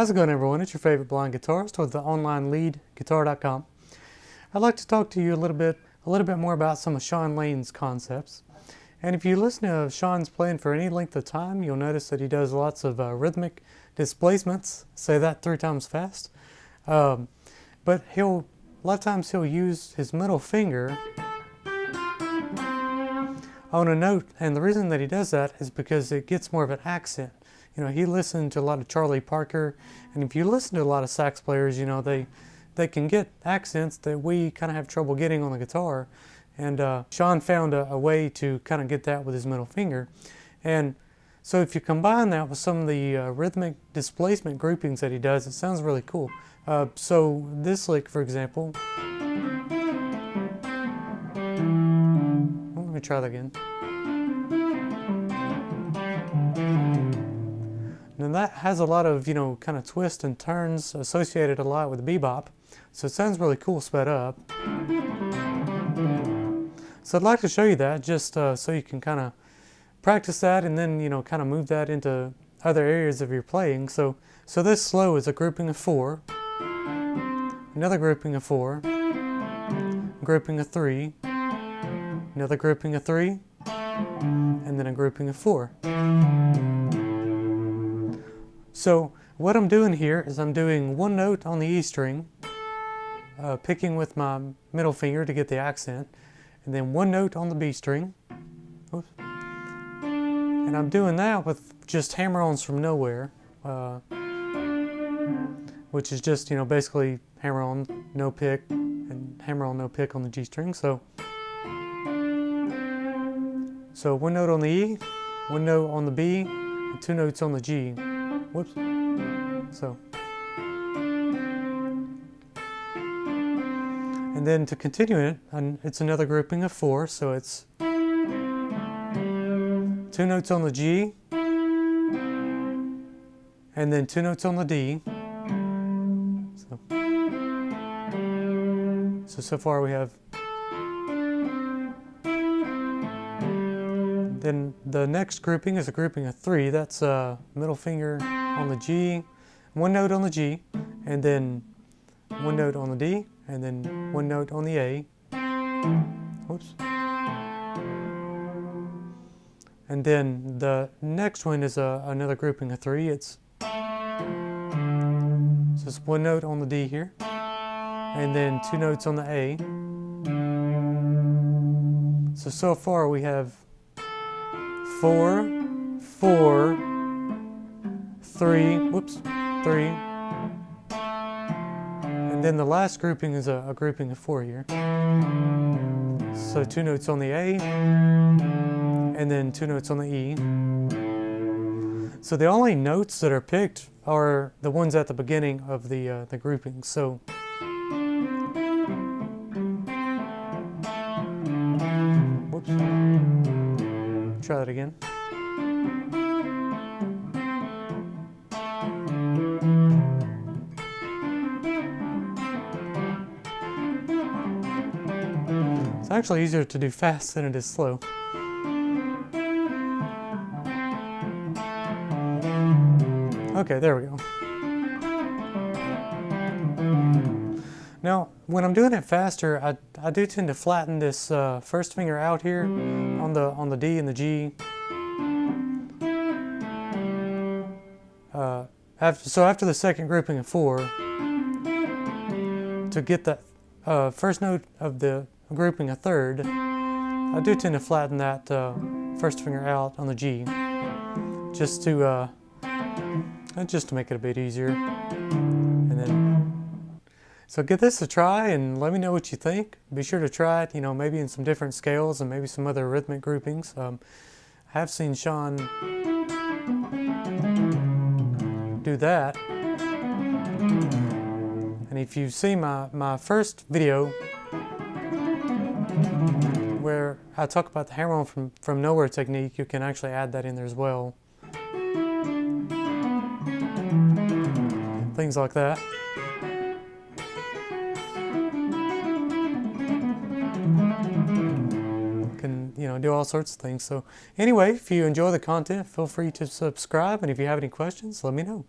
How's it going, everyone? It's your favorite blind guitarist with the online leadguitar.com. I'd like to talk to you a little bit more about some of Shawn Lane's concepts. And if you listen to Shawn's playing for any length of time, you'll notice that he does lots of rhythmic displacements. Say that 3 times fast. But a lot of times he'll use his middle finger on a note, and the reason that he does that is because it gets more of an accent. You know, he listened to a lot of Charlie Parker, and if you listen to a lot of sax players, you know, they can get accents that we kind of have trouble getting on the guitar. And Shawn found a way to kind of get that with his middle finger. And so if you combine that with some of the rhythmic displacement groupings that he does, it sounds really cool. So this lick, for example, let me try that again. And that has a lot of, you know, kind of twists and turns associated a lot with bebop. So it sounds really cool sped up. So I'd like to show you that just so you can kind of practice that and then, you know, kind of move that into other areas of your playing. So this slow is a grouping of 4, another grouping of 4, grouping of 3, another grouping of 3, and then a grouping of 4. So what I'm doing here is I'm doing one note on the E string, picking with my middle finger to get the accent, and then one note on the B string. Oops. And I'm doing that with just hammer-ons from nowhere, which is just, you know, basically hammer-on, no pick, and hammer-on, no pick on the G string. So one note on the E, one note on the B, and 2 notes on the G. Whoops. So. And then to continue it, it's another grouping of 4, so it's 2 notes on the G, and then 2 notes on the D. So far we have. Then the next grouping is a grouping of 3. That's middle finger on the G, 1 note on the G, and then 1 note on the D, and then 1 note on the A. Whoops. And then the next one is another grouping of 3. It's 1 note on the D here, and then 2 notes on the A. So far we have 4, 4, 3, whoops, 3. And then the last grouping is a grouping of 4 here. So 2 notes on the A, and then 2 notes on the E. So the only notes that are picked are the ones at the beginning of the grouping. So whoops. Try that again. It's actually easier to do fast than it is slow. Okay, there we go. Now, when I'm doing it faster, I do tend to flatten this first finger out here on the D and the G. After the second grouping of 4, to get that first note of the grouping a third, I do tend to flatten that first finger out on the G, just to make it a bit easier. And then, so give this a try and let me know what you think. Be sure to try it, you know, maybe in some different scales and maybe some other rhythmic groupings. I have seen Shawn do that. And if you've seen my first video where I talk about the hammer-on from nowhere technique, you can actually add that in there as well. Things like that. Can, you know, do all sorts of things. So anyway, if you enjoy the content, feel free to subscribe, and if you have any questions, let me know.